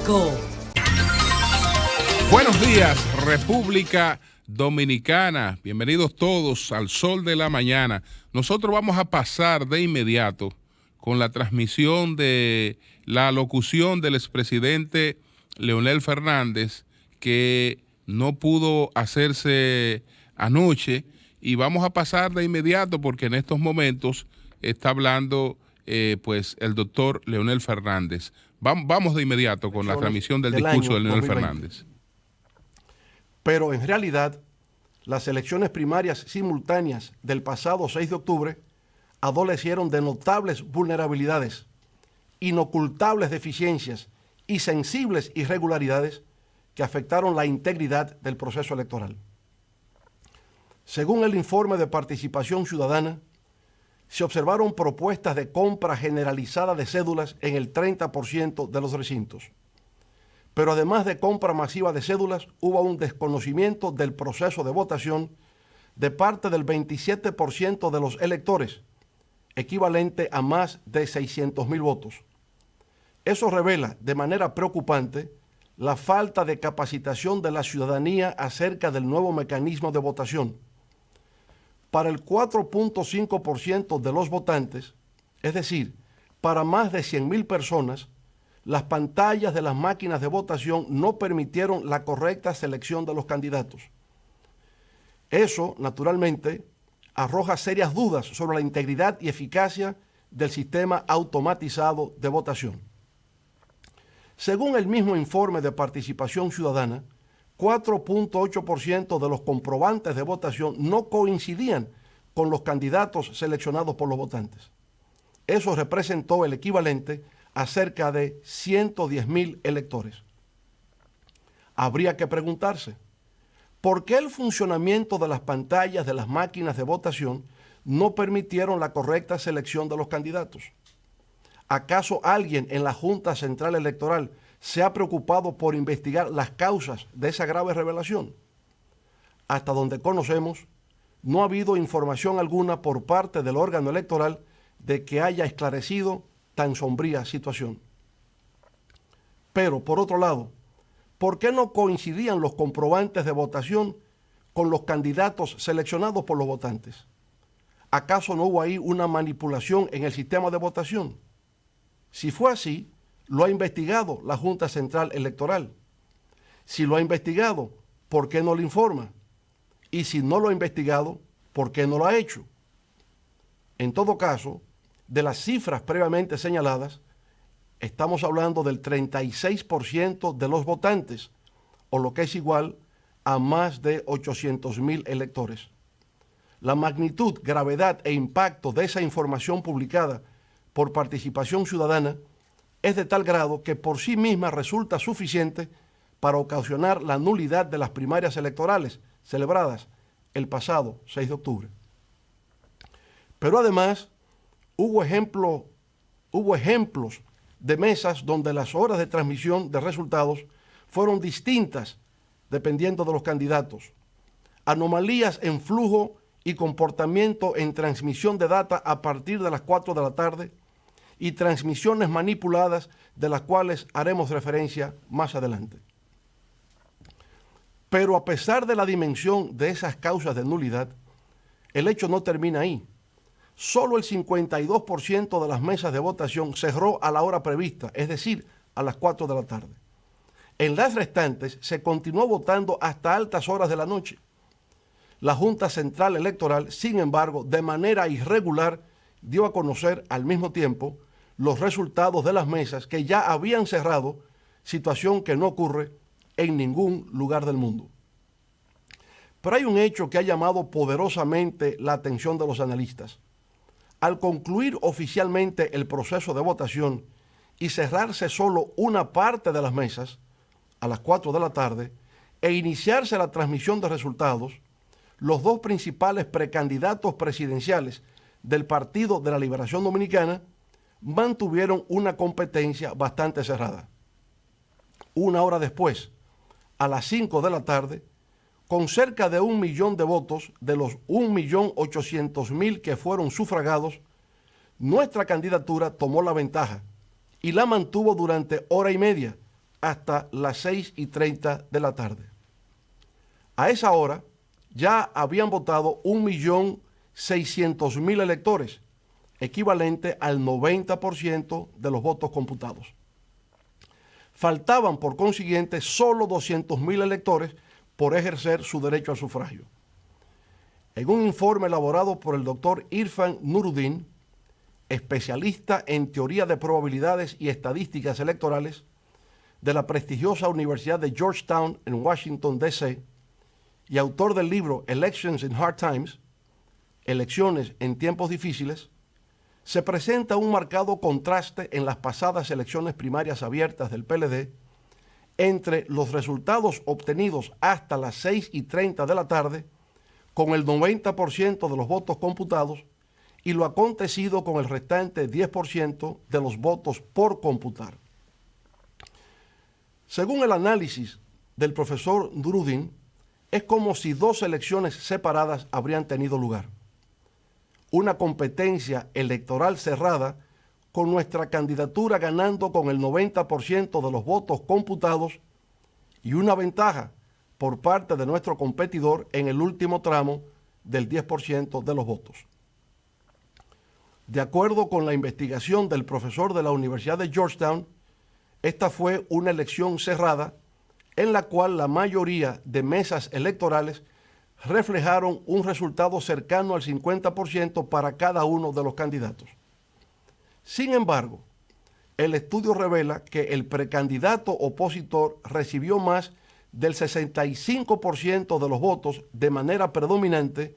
México. Buenos días, República Dominicana. Bienvenidos todos al Sol de la Mañana. Nosotros vamos a pasar de inmediato con la transmisión de la locución del expresidente Leonel Fernández, que no pudo hacerse anoche, y vamos a pasar de inmediato porque en estos momentos está hablando pues el doctor Leonel Fernández. Vamos de inmediato con la transmisión del discurso de Leonel Fernández. Pero en realidad, las elecciones primarias simultáneas del pasado 6 de octubre adolecieron de notables vulnerabilidades, inocultables deficiencias y sensibles irregularidades que afectaron la integridad del proceso electoral. Según el informe de participación ciudadana, se observaron propuestas de compra generalizada de cédulas en el 30% de los recintos. Pero además de compra masiva de cédulas, hubo un desconocimiento del proceso de votación de parte del 27% de los electores, equivalente a más de 600,000 votos. Eso revela de manera preocupante la falta de capacitación de la ciudadanía acerca del nuevo mecanismo de votación. Para el 4.5% de los votantes, es decir, para más de 100,000 personas, las pantallas de las máquinas de votación no permitieron la correcta selección de los candidatos. Eso, naturalmente, arroja serias dudas sobre la integridad y eficacia del sistema automatizado de votación. Según el mismo informe de participación ciudadana, 4.8% de los comprobantes de votación no coincidían con los candidatos seleccionados por los votantes. Eso representó el equivalente a cerca de 110,000 electores. Habría que preguntarse, ¿por qué el funcionamiento de las pantallas de las máquinas de votación no permitieron la correcta selección de los candidatos? ¿Acaso alguien en la Junta Central Electoral se ha preocupado por investigar las causas de esa grave revelación? Hasta donde conocemos, no ha habido información alguna por parte del órgano electoral de que haya esclarecido tan sombría situación. Pero, por otro lado, ¿por qué no coincidían los comprobantes de votación con los candidatos seleccionados por los votantes? ¿Acaso no hubo ahí una manipulación en el sistema de votación? Si fue así, lo ha investigado la Junta Central Electoral. Si lo ha investigado, ¿por qué no lo informa? Y si no lo ha investigado, ¿por qué no lo ha hecho? En todo caso, de las cifras previamente señaladas, estamos hablando del 36% de los votantes, o lo que es igual a más de 800,000 electores. La magnitud, gravedad e impacto de esa información publicada por participación ciudadana es de tal grado que por sí misma resulta suficiente para ocasionar la nulidad de las primarias electorales celebradas el pasado 6 de octubre. Pero además, hubo ejemplos de mesas donde las horas de transmisión de resultados fueron distintas dependiendo de los candidatos. Anomalías en flujo y comportamiento en transmisión de data a partir de las 4 de la tarde y transmisiones manipuladas de las cuales haremos referencia más adelante. Pero a pesar de la dimensión de esas causas de nulidad, el hecho no termina ahí. Solo el 52% de las mesas de votación cerró a la hora prevista, es decir, a las 4 de la tarde. En las restantes se continuó votando hasta altas horas de la noche. La Junta Central Electoral, sin embargo, de manera irregular, dio a conocer al mismo tiempo los resultados de las mesas que ya habían cerrado, situación que no ocurre en ningún lugar del mundo. Pero hay un hecho que ha llamado poderosamente la atención de los analistas. Al concluir oficialmente el proceso de votación y cerrarse solo una parte de las mesas, a las 4 de la tarde, e iniciarse la transmisión de resultados, los dos principales precandidatos presidenciales del Partido de la Liberación Dominicana mantuvieron una competencia bastante cerrada. Una hora después, a las 5 de la tarde, con cerca de 1 millón de votos de los 1.800.000 que fueron sufragados, nuestra candidatura tomó la ventaja y la mantuvo durante hora y media, hasta las 6:30 de la tarde. A esa hora ya habían votado 1.600.000 electores, equivalente al 90% de los votos computados. Faltaban, por consiguiente, solo 200.000 electores por ejercer su derecho al sufragio. En un informe elaborado por el doctor Irfan Nuruddin, especialista en teoría de probabilidades y estadísticas electorales de la prestigiosa Universidad de Georgetown en Washington, D.C., y autor del libro Elections in Hard Times, Elecciones en tiempos difíciles, se presenta un marcado contraste en las pasadas elecciones primarias abiertas del PLD entre los resultados obtenidos hasta las 6:30 de la tarde, con el 90% de los votos computados, y lo acontecido con el restante 10% de los votos por computar. Según el análisis del profesor Nuruddin, es como si dos elecciones separadas habrían tenido lugar. Una competencia electoral cerrada, con nuestra candidatura ganando con el 90% de los votos computados, y una ventaja por parte de nuestro competidor en el último tramo del 10% de los votos. De acuerdo con la investigación del profesor de la Universidad de Georgetown, esta fue una elección cerrada en la cual la mayoría de mesas electorales reflejaron un resultado cercano al 50% para cada uno de los candidatos. Sin embargo, el estudio revela que el precandidato opositor recibió más del 65% de los votos de manera predominante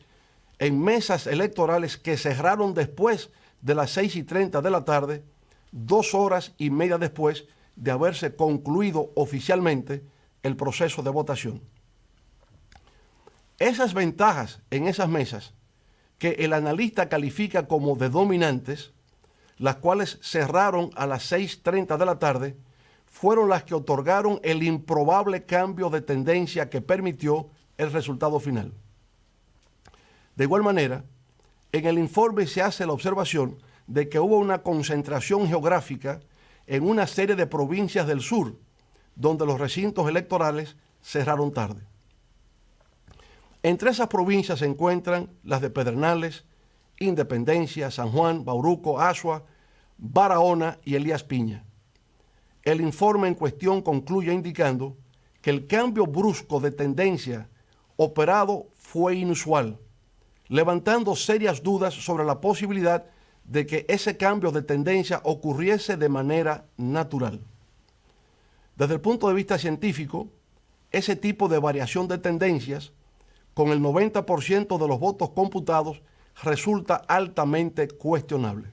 en mesas electorales que cerraron después de las 6:30 de la tarde, 2 horas y media después de haberse concluido oficialmente el proceso de votación. Esas ventajas en esas mesas, que el analista califica como de dominantes, las cuales cerraron a las 6:30 de la tarde, fueron las que otorgaron el improbable cambio de tendencia que permitió el resultado final. De igual manera, en el informe se hace la observación de que hubo una concentración geográfica en una serie de provincias del sur, donde los recintos electorales cerraron tarde. Entre esas provincias se encuentran las de Pedernales, Independencia, San Juan, Bauruco, Azua, Barahona y Elías Piña. El informe en cuestión concluye indicando que el cambio brusco de tendencia operado fue inusual, levantando serias dudas sobre la posibilidad de que ese cambio de tendencia ocurriese de manera natural. Desde el punto de vista científico, ese tipo de variación de tendencias, con el 90% de los votos computados, resulta altamente cuestionable.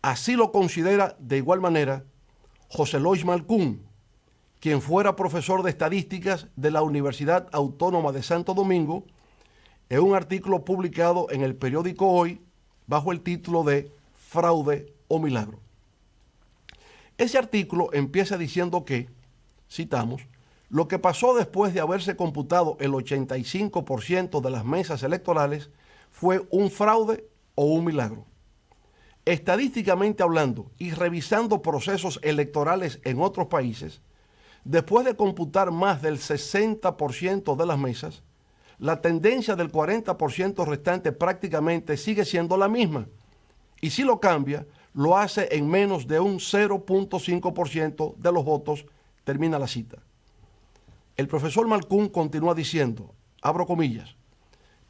Así lo considera de igual manera José Lois Malcún, quien fuera profesor de estadísticas de la Universidad Autónoma de Santo Domingo, en un artículo publicado en el periódico Hoy bajo el título de Fraude o Milagro. Ese artículo empieza diciendo que, citamos, lo que pasó después de haberse computado el 85% de las mesas electorales fue un fraude o un milagro. Estadísticamente hablando y revisando procesos electorales en otros países, después de computar más del 60% de las mesas, la tendencia del 40% restante prácticamente sigue siendo la misma. Y si lo cambia, lo hace en menos de un 0.5% de los votos, termina la cita. El profesor Malcún continúa diciendo, abro comillas,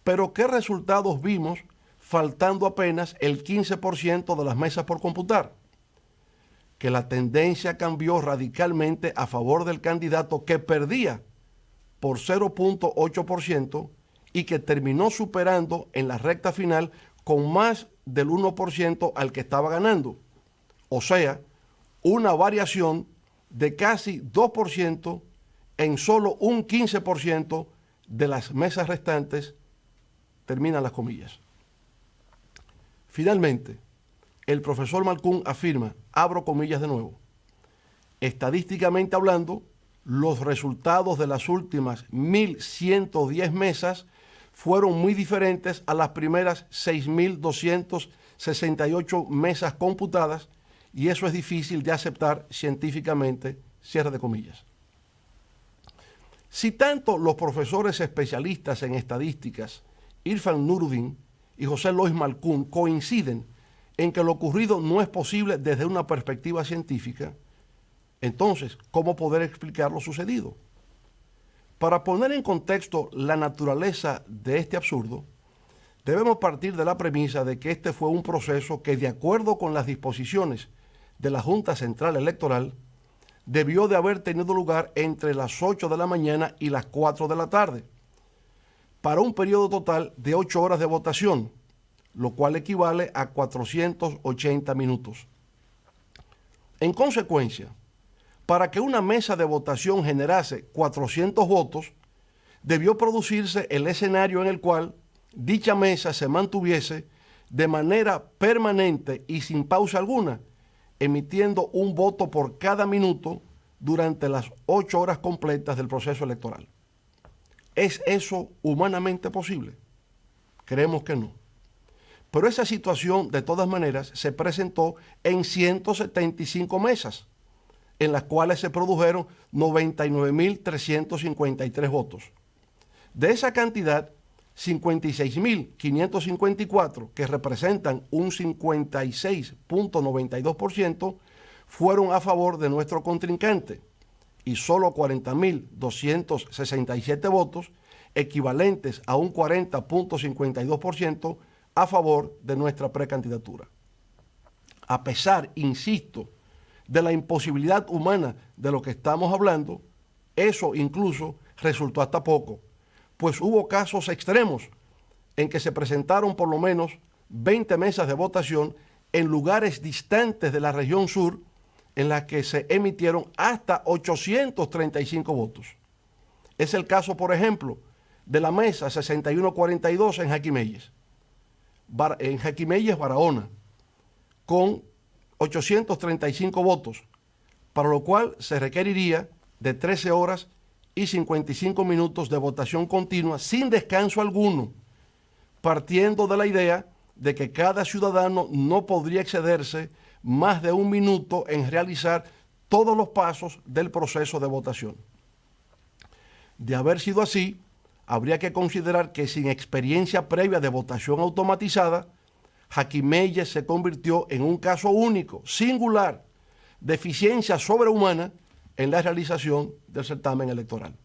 pero ¿qué resultados vimos faltando apenas el 15% de las mesas por computar? Que la tendencia cambió radicalmente a favor del candidato que perdía por 0.8% y que terminó superando en la recta final con más del 1% al que estaba ganando. O sea, una variación de casi 2% en solo un 15% de las mesas restantes, terminan las comillas. Finalmente, el profesor Malcún afirma, abro comillas de nuevo, estadísticamente hablando, los resultados de las últimas 1.110 mesas fueron muy diferentes a las primeras 6.268 mesas computadas y eso es difícil de aceptar científicamente, cierre de comillas. Si tanto los profesores especialistas en estadísticas, Irfan Nuruddin y José Lois Malcún, coinciden en que lo ocurrido no es posible desde una perspectiva científica, entonces, ¿cómo poder explicar lo sucedido? Para poner en contexto la naturaleza de este absurdo, debemos partir de la premisa de que este fue un proceso que, de acuerdo con las disposiciones de la Junta Central Electoral, debió de haber tenido lugar entre las 8 de la mañana y las 4 de la tarde, para un periodo total de 8 horas de votación, lo cual equivale a 480 minutos. En consecuencia, para que una mesa de votación generase 400 votos, debió producirse el escenario en el cual dicha mesa se mantuviese de manera permanente y sin pausa alguna, emitiendo un voto por cada minuto durante las 8 horas completas del proceso electoral. ¿Es eso humanamente posible? Creemos que no. Pero esa situación, de todas maneras, se presentó en 175 mesas, en las cuales se produjeron 99.353 votos. De esa cantidad, 56.554, que representan un 56.92%, fueron a favor de nuestro contrincante y solo 40.267 votos, equivalentes a un 40.52%, a favor de nuestra precandidatura. A pesar, insisto, de la imposibilidad humana de lo que estamos hablando, eso incluso resultó hasta poco, pues hubo casos extremos en que se presentaron por lo menos 20 mesas de votación en lugares distantes de la región sur, en las que se emitieron hasta 835 votos. Es el caso, por ejemplo, de la mesa 6142 en Jaquimelles, Barahona, con 835 votos, para lo cual se requeriría de 13 horas y 55 minutos de votación continua sin descanso alguno, partiendo de la idea de que cada ciudadano no podría excederse más de un minuto en realizar todos los pasos del proceso de votación. De haber sido así, habría que considerar que sin experiencia previa de votación automatizada, Jaquimelles se convirtió en un caso único, singular, de eficiencia sobrehumana en la realización del certamen electoral.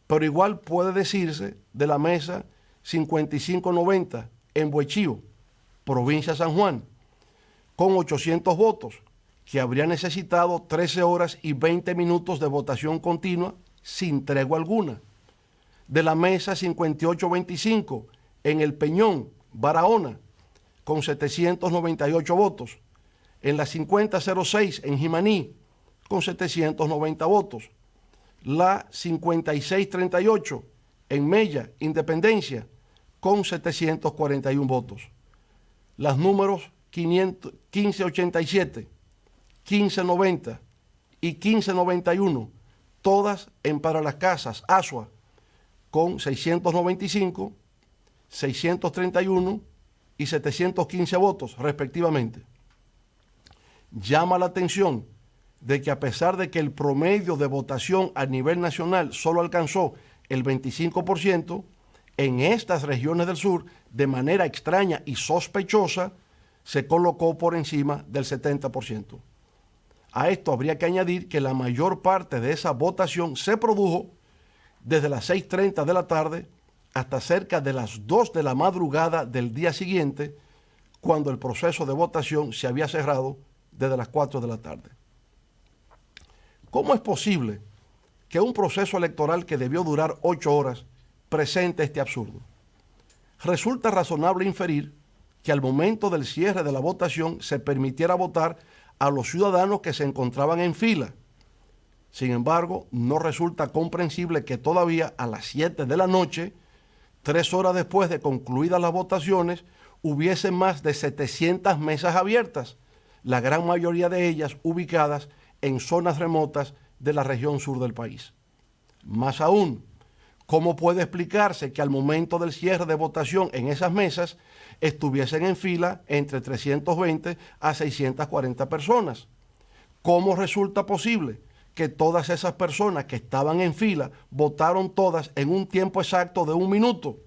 Pero igual puede decirse de la mesa 5590 en Buechío, provincia de San Juan, con 800 votos, que habría necesitado 13 horas y 20 minutos de votación continua sin tregua alguna. De la mesa 5825 en El Peñón, Barahona, con 798 votos. En la 5006 en Jimaní, con 790 votos. La 5638 en Mella, Independencia, con 741 votos. Las números 1587, 1590 y 1591, todas en Para las Casas, Asua, con 695, 631 y 715 votos, respectivamente. Llama la atención de que, a pesar de que el promedio de votación a nivel nacional solo alcanzó el 25%, en estas regiones del sur, de manera extraña y sospechosa, se colocó por encima del 70%. A esto habría que añadir que la mayor parte de esa votación se produjo desde las 6:30 de la tarde hasta cerca de las 2 de la madrugada del día siguiente, cuando el proceso de votación se había cerrado desde las 4 de la tarde. ¿Cómo es posible que un proceso electoral que debió durar 8 horas presente este absurdo? Resulta razonable inferir que al momento del cierre de la votación se permitiera votar a los ciudadanos que se encontraban en fila. Sin embargo, no resulta comprensible que todavía a las 7 de la noche, 3 horas después de concluidas las votaciones, hubiese más de 700 mesas abiertas, la gran mayoría de ellas ubicadas en zonas remotas de la región sur del país. Más aún, ¿Cómo puede explicarse que al momento del cierre de votación en esas mesas estuviesen en fila entre 320 a 640 personas? ¿Cómo resulta posible que todas esas personas que estaban en fila votaron todas en un tiempo exacto de 1 minuto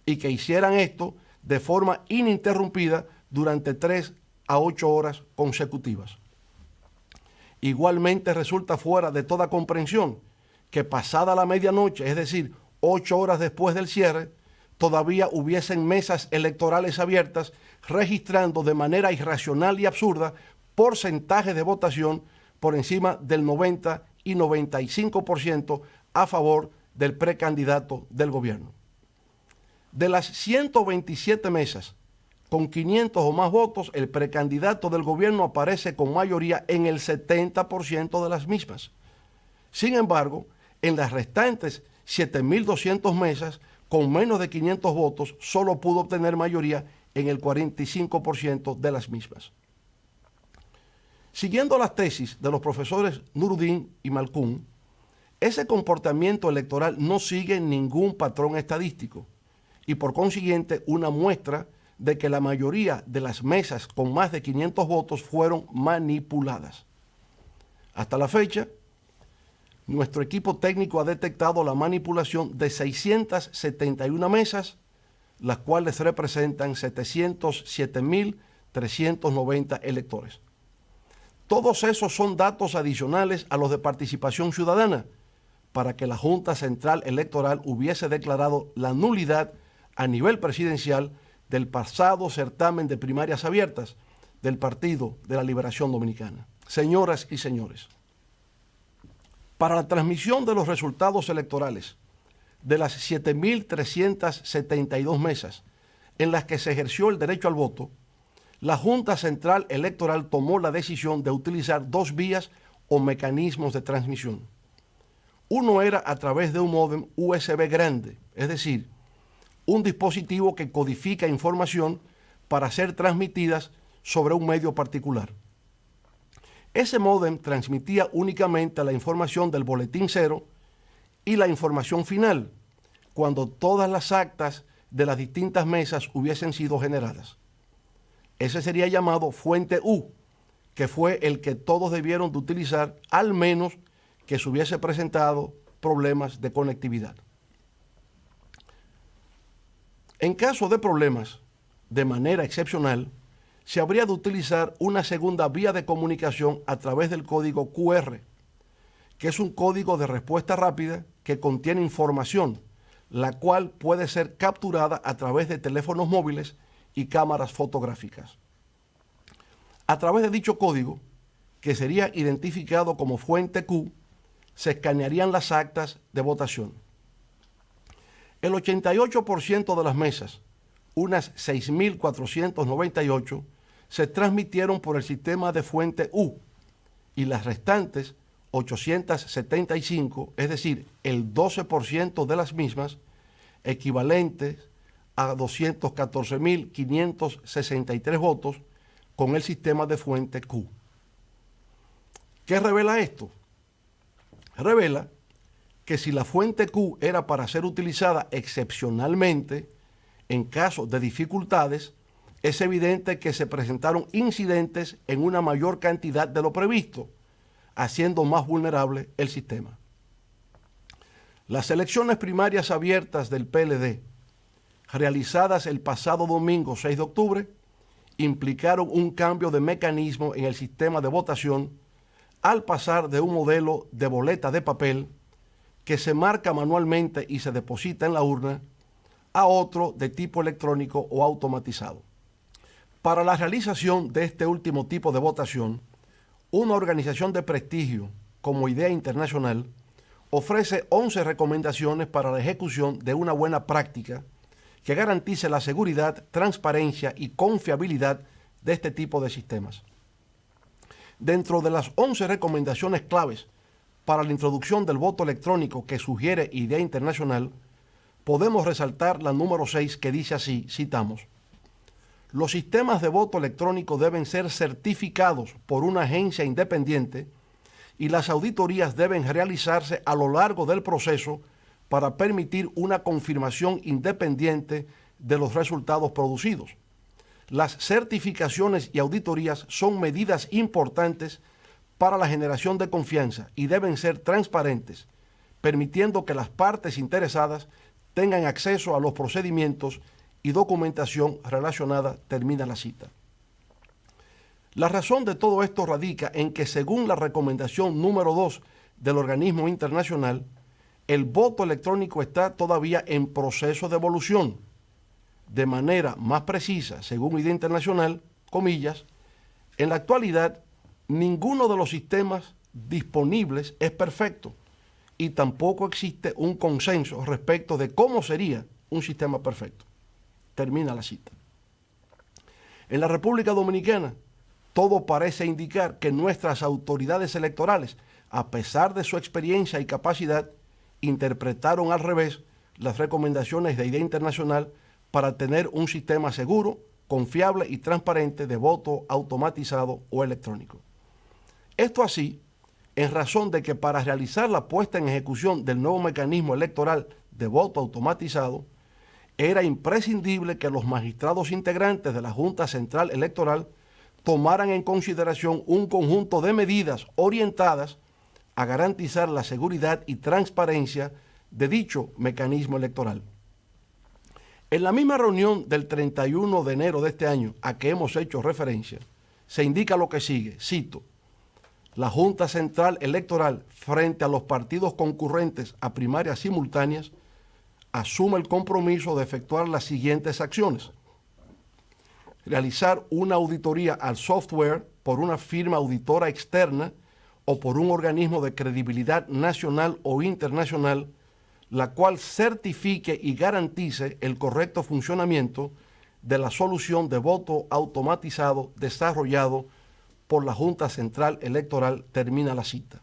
y que hicieran esto de forma ininterrumpida durante 3 a 8 horas consecutivas? Igualmente resulta fuera de toda comprensión que pasada la medianoche, es decir, 8 horas después del cierre, todavía hubiesen mesas electorales abiertas registrando de manera irracional y absurda porcentajes de votación por encima del 90 y 95% a favor del precandidato del gobierno. De las 127 mesas con 500 o más votos, el precandidato del gobierno aparece con mayoría en el 70% de las mismas. Sin embargo, en las restantes 7.200 mesas, con menos de 500 votos, solo pudo obtener mayoría en el 45% de las mismas. Siguiendo las tesis de los profesores Nuruddin y Malkoun, ese comportamiento electoral no sigue ningún patrón estadístico y por consiguiente una muestra de que la mayoría de las mesas con más de 500 votos fueron manipuladas. Hasta la fecha, nuestro equipo técnico ha detectado la manipulación de 671 mesas, las cuales representan 707.390 electores. Todos esos son datos adicionales a los de participación ciudadana, para que la Junta Central Electoral hubiese declarado la nulidad a nivel presidencial del pasado certamen de primarias abiertas del Partido de la Liberación Dominicana. Señoras y señores, para la transmisión de los resultados electorales de las 7.372 mesas en las que se ejerció el derecho al voto, la Junta Central Electoral tomó la decisión de utilizar 2 vías o mecanismos de transmisión. Uno era a través de un módem USB grande, es decir, un dispositivo que codifica información para ser transmitidas sobre un medio particular. Ese módem transmitía únicamente la información del boletín cero y la información final, cuando todas las actas de las distintas mesas hubiesen sido generadas. Ese sería llamado fuente U, que fue el que todos debieron de utilizar, al menos que se hubiese presentado problemas de conectividad. En caso de problemas, de manera excepcional, se habría de utilizar una segunda vía de comunicación a través del código QR, que es un código de respuesta rápida que contiene información, la cual puede ser capturada a través de teléfonos móviles y cámaras fotográficas. A través de dicho código, que sería identificado como fuente Q, se escanearían las actas de votación. El 88% de las mesas, unas 6.498, se transmitieron por el sistema de fuente U y las restantes 875, es decir, el 12% de las mismas, equivalentes a 214.563 votos con el sistema de fuente Q. ¿Qué revela esto? Revela que si la fuente Q era para ser utilizada excepcionalmente en caso de dificultades, es evidente que se presentaron incidentes en una mayor cantidad de lo previsto, haciendo más vulnerable el sistema. Las elecciones primarias abiertas del PLD, realizadas el pasado domingo 6 de octubre, implicaron un cambio de mecanismo en el sistema de votación al pasar de un modelo de boleta de papel que se marca manualmente y se deposita en la urna a otro de tipo electrónico o automatizado. Para la realización de este último tipo de votación, una organización de prestigio como Idea Internacional ofrece 11 recomendaciones para la ejecución de una buena práctica que garantice la seguridad, transparencia y confiabilidad de este tipo de sistemas. Dentro de las 11 recomendaciones claves para la introducción del voto electrónico que sugiere Idea Internacional, podemos resaltar la número 6 que dice así, citamos: los sistemas de voto electrónico deben ser certificados por una agencia independiente y las auditorías deben realizarse a lo largo del proceso para permitir una confirmación independiente de los resultados producidos. Las certificaciones y auditorías son medidas importantes para la generación de confianza y deben ser transparentes, permitiendo que las partes interesadas tengan acceso a los procedimientos y documentación relacionada, termina la cita. La razón de todo esto radica en que, según la recomendación número 2 del organismo internacional, el voto electrónico está todavía en proceso de evolución. De manera más precisa, según Idea Internacional, comillas, en la actualidad ninguno de los sistemas disponibles es perfecto y tampoco existe un consenso respecto de cómo sería un sistema perfecto. Termina la cita. En la República Dominicana, todo parece indicar que nuestras autoridades electorales, a pesar de su experiencia y capacidad, interpretaron al revés las recomendaciones de Idea Internacional para tener un sistema seguro, confiable y transparente de voto automatizado o electrónico. Esto así, en razón de que para realizar la puesta en ejecución del nuevo mecanismo electoral de voto automatizado, era imprescindible que los magistrados integrantes de la Junta Central Electoral tomaran en consideración un conjunto de medidas orientadas a garantizar la seguridad y transparencia de dicho mecanismo electoral. En la misma reunión del 31 de enero de este año a que hemos hecho referencia, se indica lo que sigue, cito: la Junta Central Electoral, frente a los partidos concurrentes a primarias simultáneas, asume el compromiso de efectuar las siguientes acciones: realizar una auditoría al software por una firma auditora externa o por un organismo de credibilidad nacional o internacional, la cual certifique y garantice el correcto funcionamiento de la solución de voto automatizado desarrollado por la Junta Central Electoral, termina la cita.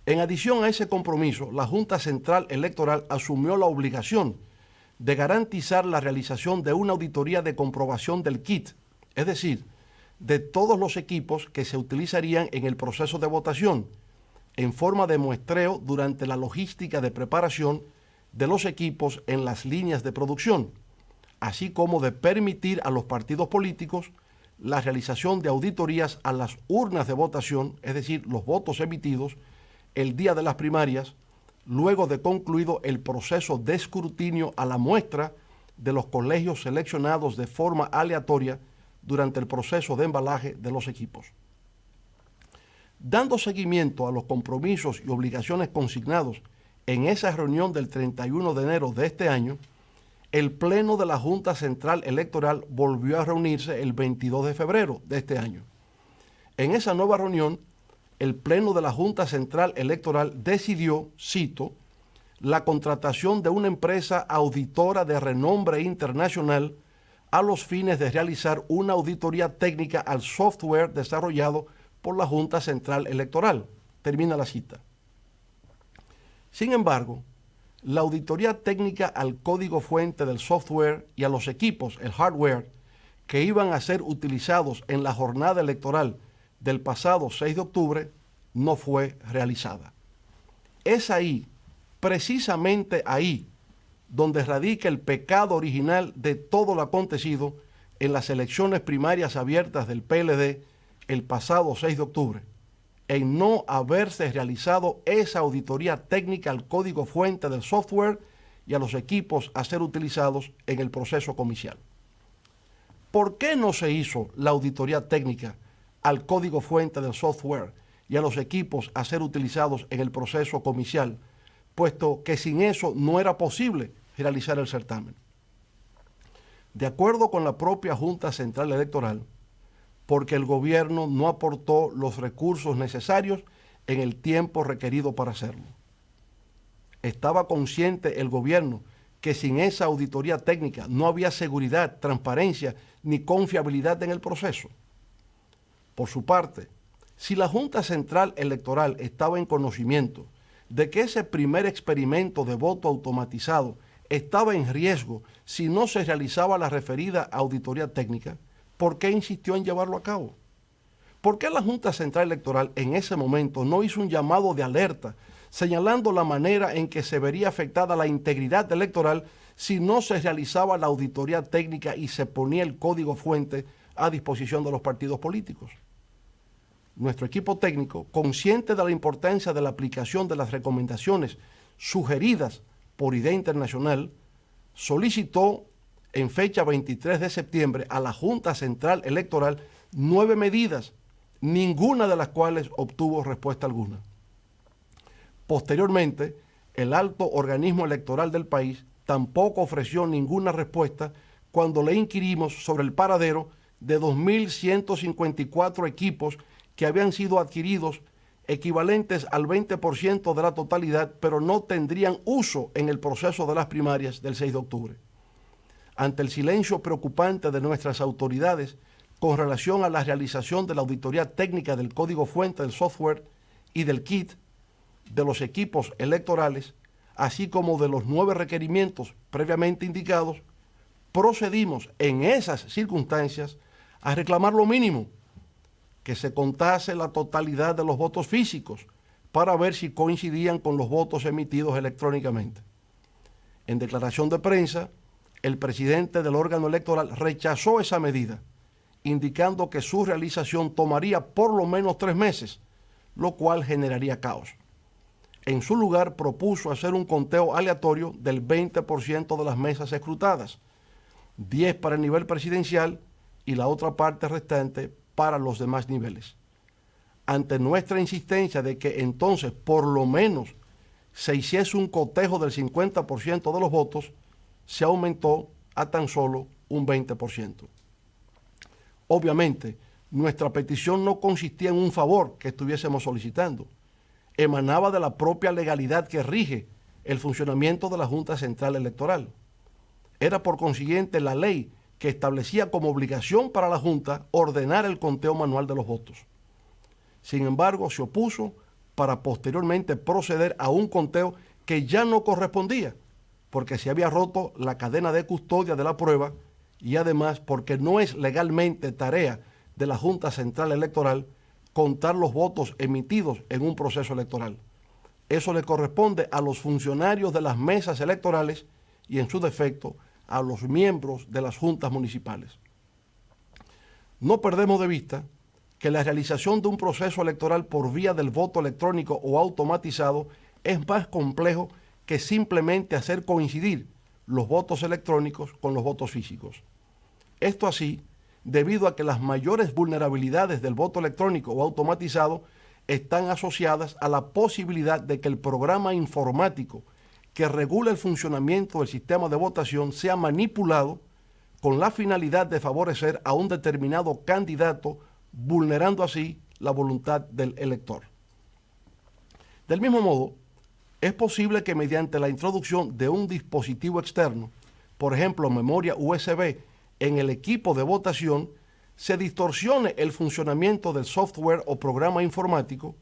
En adición a ese compromiso, la Junta Central Electoral asumió la obligación de garantizar la realización de una auditoría de comprobación del kit, es decir, de todos los equipos que se utilizarían en el proceso de votación, en forma de muestreo durante la logística de preparación de los equipos en las líneas de producción, así como de permitir a los partidos políticos la realización de auditorías a las urnas de votación, es decir, los votos emitidos el día de las primarias, luego de concluido el proceso de escrutinio a la muestra de los colegios seleccionados de forma aleatoria durante el proceso de embalaje de los equipos. Dando seguimiento a los compromisos y obligaciones consignados en esa reunión del 31 de enero de este año, el Pleno de la Junta Central Electoral volvió a reunirse el 22 de febrero de este año. En esa nueva reunión, el Pleno de la Junta Central Electoral decidió, cito, la contratación de una empresa auditora de renombre internacional a los fines de realizar una auditoría técnica al software desarrollado por la Junta Central Electoral. Termina la cita. Sin embargo, la auditoría técnica al código fuente del software y a los equipos, el hardware, que iban a ser utilizados en la jornada electoral del pasado 6 de octubre, no fue realizada. Es ahí, precisamente ahí, donde radica el pecado original de todo lo acontecido en las elecciones primarias abiertas del PLD el pasado 6 de octubre, en no haberse realizado esa auditoría técnica al código fuente del software y a los equipos a ser utilizados en el proceso comicial. ¿Por qué no se hizo la auditoría técnica al código fuente del software y a los equipos a ser utilizados en el proceso comicial, puesto que sin eso no era posible realizar el certamen? De acuerdo con la propia Junta Central Electoral, porque el gobierno no aportó los recursos necesarios en el tiempo requerido para hacerlo. Estaba consciente el gobierno que sin esa auditoría técnica no había seguridad, transparencia ni confiabilidad en el proceso. Por su parte, si la Junta Central Electoral estaba en conocimiento de que ese primer experimento de voto automatizado estaba en riesgo si no se realizaba la referida auditoría técnica, ¿por qué insistió en llevarlo a cabo? ¿Por qué la Junta Central Electoral en ese momento no hizo un llamado de alerta señalando la manera en que se vería afectada la integridad electoral si no se realizaba la auditoría técnica y se ponía el código fuente a disposición de los partidos políticos. Nuestro equipo técnico, consciente de la importancia de la aplicación de las recomendaciones sugeridas por IDEA Internacional, solicitó en fecha 23 de septiembre a la Junta Central Electoral 9 medidas, ninguna de las cuales obtuvo respuesta alguna. Posteriormente, el alto organismo electoral del país tampoco ofreció ninguna respuesta cuando le inquirimos sobre el paradero de 2.154 equipos que habían sido adquiridos, equivalentes al 20% de la totalidad, pero no tendrían uso en el proceso de las primarias del 6 de octubre. Ante el silencio preocupante de nuestras autoridades con relación a la realización de la auditoría técnica del código fuente del software y del kit de los equipos electorales, así como de los 9 requerimientos previamente indicados, procedimos en esas circunstancias a reclamar lo mínimo, que se contase la totalidad de los votos físicos para ver si coincidían con los votos emitidos electrónicamente. En declaración de prensa, el presidente del órgano electoral rechazó esa medida, indicando que su realización tomaría por lo menos 3 meses, lo cual generaría caos. En su lugar, propuso hacer un conteo aleatorio del 20% de las mesas escrutadas, 10 para el nivel presidencial y la otra parte restante para los demás niveles. Ante nuestra insistencia de que entonces por lo menos se hiciese un cotejo del 50% de los votos, se aumentó a tan solo un 20%. Obviamente, nuestra petición no consistía en un favor que estuviésemos solicitando. Emanaba de la propia legalidad que rige el funcionamiento de la Junta Central Electoral. Era por consiguiente la ley que establecía como obligación para la Junta ordenar el conteo manual de los votos. Sin embargo, se opuso para posteriormente proceder a un conteo que ya no correspondía, porque se había roto la cadena de custodia de la prueba y además porque no es legalmente tarea de la Junta Central Electoral contar los votos emitidos en un proceso electoral. Eso le corresponde a los funcionarios de las mesas electorales y, en su defecto, a los miembros de las juntas municipales. No perdemos de vista que la realización de un proceso electoral por vía del voto electrónico o automatizado es más complejo que simplemente hacer coincidir los votos electrónicos con los votos físicos. Esto así, debido a que las mayores vulnerabilidades del voto electrónico o automatizado están asociadas a la posibilidad de que el programa informático que regula el funcionamiento del sistema de votación sea manipulado con la finalidad de favorecer a un determinado candidato, vulnerando así la voluntad del elector. Del mismo modo, es posible que mediante la introducción de un dispositivo externo, por ejemplo memoria USB, en el equipo de votación, se distorsione el funcionamiento del software o programa informático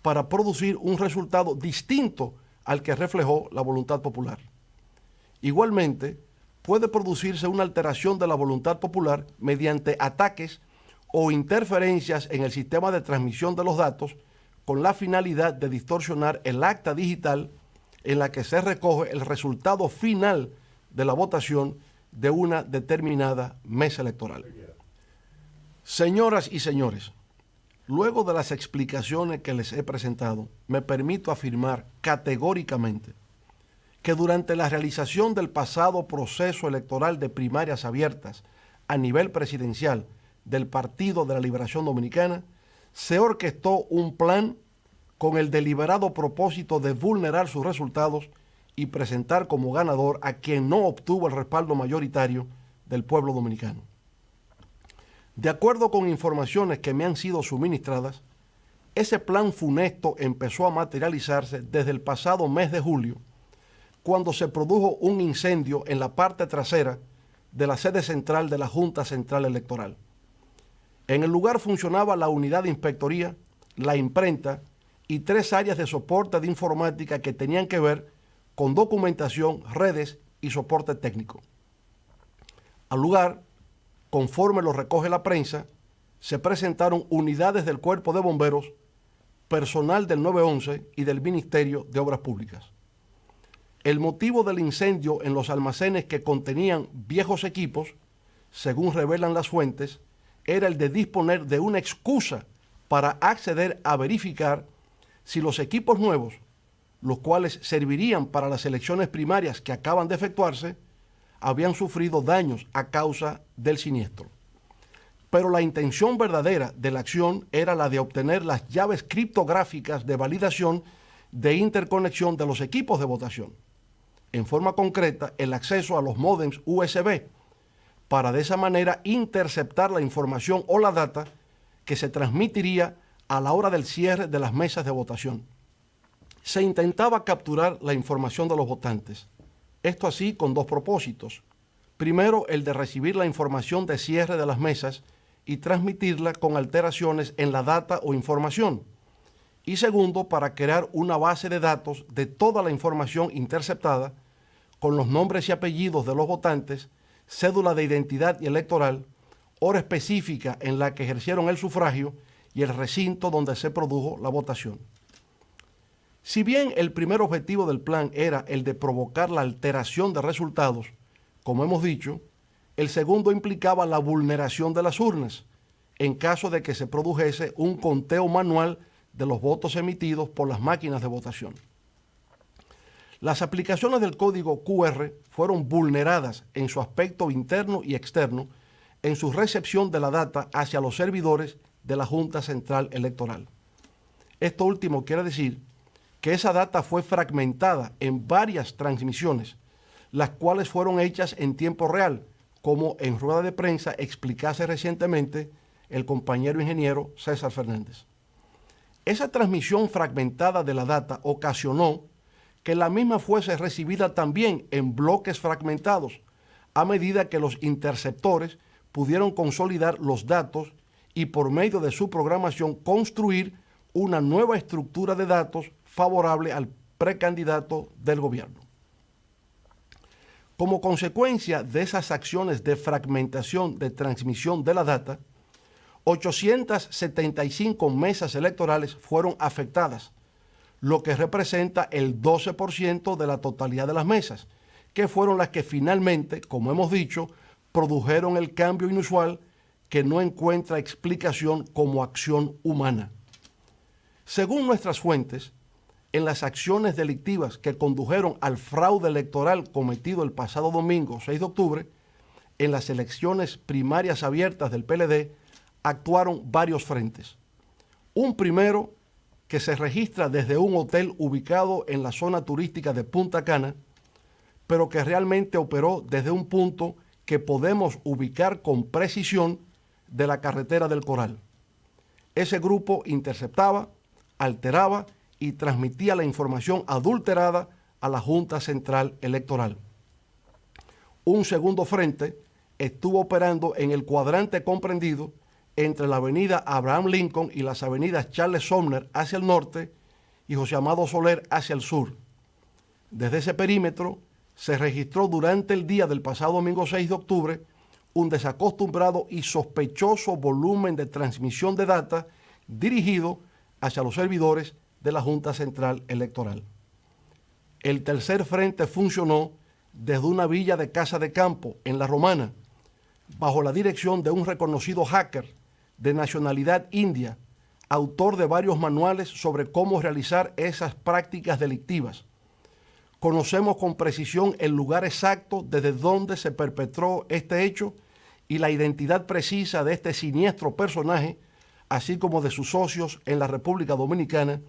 para producir un resultado distinto al que reflejó la voluntad popular. Igualmente, puede producirse una alteración de la voluntad popular mediante ataques o interferencias en el sistema de transmisión de los datos con la finalidad de distorsionar el acta digital en la que se recoge el resultado final de la votación de una determinada mesa electoral. Señoras y señores, luego de las explicaciones que les he presentado, me permito afirmar categóricamente que durante la realización del pasado proceso electoral de primarias abiertas a nivel presidencial del Partido de la Liberación Dominicana, se orquestó un plan con el deliberado propósito de vulnerar sus resultados y presentar como ganador a quien no obtuvo el respaldo mayoritario del pueblo dominicano. De acuerdo con informaciones que me han sido suministradas, ese plan funesto empezó a materializarse desde el pasado mes de julio, cuando se produjo un incendio en la parte trasera de la sede central de la Junta Central Electoral. En el lugar funcionaba la unidad de inspectoría, la imprenta y 3 áreas de soporte de informática que tenían que ver con documentación, redes y soporte técnico. Al lugar, conforme lo recoge la prensa, se presentaron unidades del Cuerpo de Bomberos, personal del 911 y del Ministerio de Obras Públicas. El motivo del incendio en los almacenes que contenían viejos equipos, según revelan las fuentes, era el de disponer de una excusa para acceder a verificar si los equipos nuevos, los cuales servirían para las elecciones primarias que acaban de efectuarse, habían sufrido daños a causa del siniestro. Pero la intención verdadera de la acción era la de obtener las llaves criptográficas de validación de interconexión de los equipos de votación. En forma concreta, el acceso a los módems USB, para de esa manera interceptar la información o la data que se transmitiría a la hora del cierre de las mesas de votación. Se intentaba capturar la información de los votantes. Esto así con dos propósitos. Primero, el de recibir la información de cierre de las mesas y transmitirla con alteraciones en la data o información. Y segundo, para crear una base de datos de toda la información interceptada con los nombres y apellidos de los votantes, cédula de identidad y electoral, hora específica en la que ejercieron el sufragio y el recinto donde se produjo la votación. Si bien el primer objetivo del plan era el de provocar la alteración de resultados, como hemos dicho, el segundo implicaba la vulneración de las urnas, en caso de que se produjese un conteo manual de los votos emitidos por las máquinas de votación. Las aplicaciones del código QR fueron vulneradas en su aspecto interno y externo en su recepción de la data hacia los servidores de la Junta Central Electoral. Esto último quiere decir que esa data fue fragmentada en varias transmisiones, las cuales fueron hechas en tiempo real, como en rueda de prensa explicase recientemente el compañero ingeniero César Fernández. Esa transmisión fragmentada de la data ocasionó que la misma fuese recibida también en bloques fragmentados, a medida que los interceptores pudieron consolidar los datos y por medio de su programación construir una nueva estructura de datos favorable al precandidato del gobierno. Como consecuencia de esas acciones de fragmentación de transmisión de la data, 875 mesas electorales fueron afectadas, lo que representa el 12% de la totalidad de las mesas, que fueron las que finalmente, como hemos dicho, produjeron el cambio inusual que no encuentra explicación como acción humana. Según nuestras fuentes, en las acciones delictivas que condujeron al fraude electoral cometido el pasado domingo 6 de octubre, en las elecciones primarias abiertas del PLD, actuaron varios frentes. Un primero que se registra desde un hotel ubicado en la zona turística de Punta Cana, pero que realmente operó desde un punto que podemos ubicar con precisión de la carretera del Coral. Ese grupo interceptaba, alteraba y transmitía la información adulterada a la Junta Central Electoral. Un segundo frente estuvo operando en el cuadrante comprendido entre la avenida Abraham Lincoln y las avenidas Charles Sumner hacia el norte y José Amado Soler hacia el sur. Desde ese perímetro se registró durante el día del pasado domingo 6 de octubre un desacostumbrado y sospechoso volumen de transmisión de data dirigido hacia los servidores de la Junta Central Electoral. El tercer frente funcionó desde una villa de Casa de Campo en La Romana, bajo la dirección de un reconocido hacker de nacionalidad india, autor de varios manuales sobre cómo realizar esas prácticas delictivas. Conocemos con precisión el lugar exacto desde donde se perpetró este hecho y la identidad precisa de este siniestro personaje, así como de sus socios en la República Dominicana,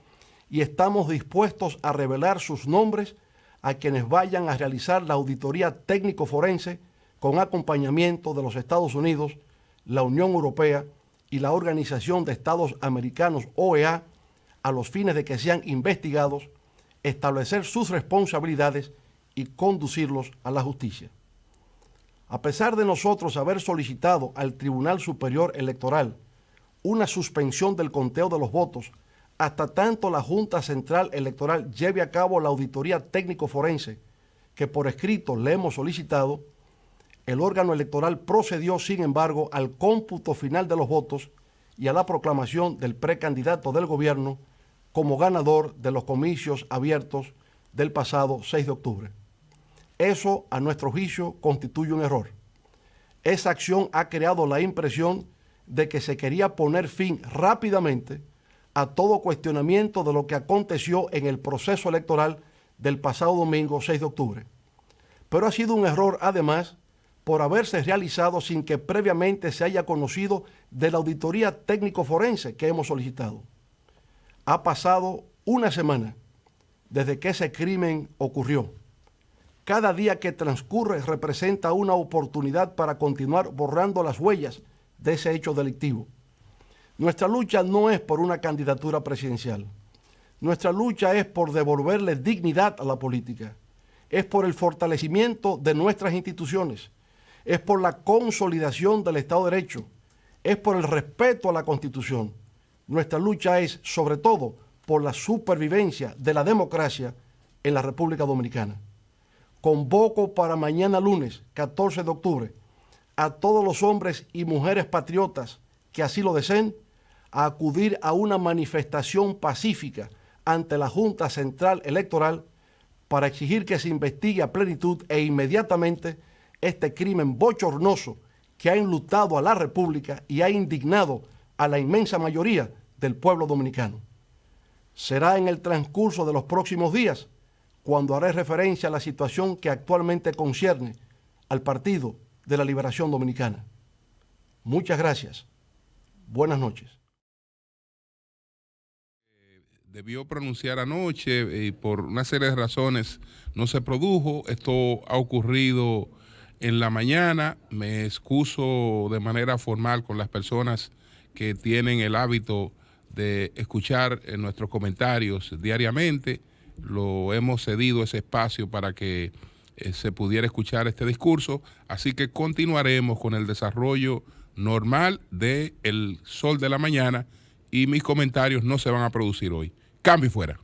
y estamos dispuestos a revelar sus nombres a quienes vayan a realizar la auditoría técnico-forense con acompañamiento de los Estados Unidos, la Unión Europea y la Organización de Estados Americanos, OEA, a los fines de que sean investigados, establecer sus responsabilidades y conducirlos a la justicia. A pesar de nosotros haber solicitado al Tribunal Superior Electoral una suspensión del conteo de los votos hasta tanto la Junta Central Electoral lleve a cabo la auditoría técnico-forense que por escrito le hemos solicitado, el órgano electoral procedió, sin embargo, al cómputo final de los votos y a la proclamación del precandidato del gobierno como ganador de los comicios abiertos del pasado 6 de octubre. Eso, a nuestro juicio, constituye un error. Esa acción ha creado la impresión de que se quería poner fin rápidamente a todo cuestionamiento de lo que aconteció en el proceso electoral del pasado domingo 6 de octubre. Pero ha sido un error, además, por haberse realizado sin que previamente se haya conocido de la auditoría técnico-forense que hemos solicitado. Ha pasado una semana desde que ese crimen ocurrió. Cada día que transcurre representa una oportunidad para continuar borrando las huellas de ese hecho delictivo. Nuestra lucha no es por una candidatura presidencial. Nuestra lucha es por devolverle dignidad a la política. Es por el fortalecimiento de nuestras instituciones. Es por la consolidación del Estado de Derecho. Es por el respeto a la Constitución. Nuestra lucha es, sobre todo, por la supervivencia de la democracia en la República Dominicana. Convoco para mañana lunes, 14 de octubre, a todos los hombres y mujeres patriotas que así lo deseen, a acudir a una manifestación pacífica ante la Junta Central Electoral para exigir que se investigue a plenitud e inmediatamente este crimen bochornoso que ha enlutado a la República y ha indignado a la inmensa mayoría del pueblo dominicano. Será en el transcurso de los próximos días cuando haré referencia a la situación que actualmente concierne al Partido de la Liberación Dominicana. Muchas gracias. Buenas noches. Debió pronunciar anoche y por una serie de razones no se produjo. Esto ha ocurrido en la mañana. Me excuso de manera formal con las personas que tienen el hábito de escuchar nuestros comentarios diariamente. Lo hemos cedido ese espacio para que se pudiera escuchar este discurso, así que continuaremos con el desarrollo normal de El Sol de la Mañana y mis comentarios no se van a producir hoy. Cambio y fuera.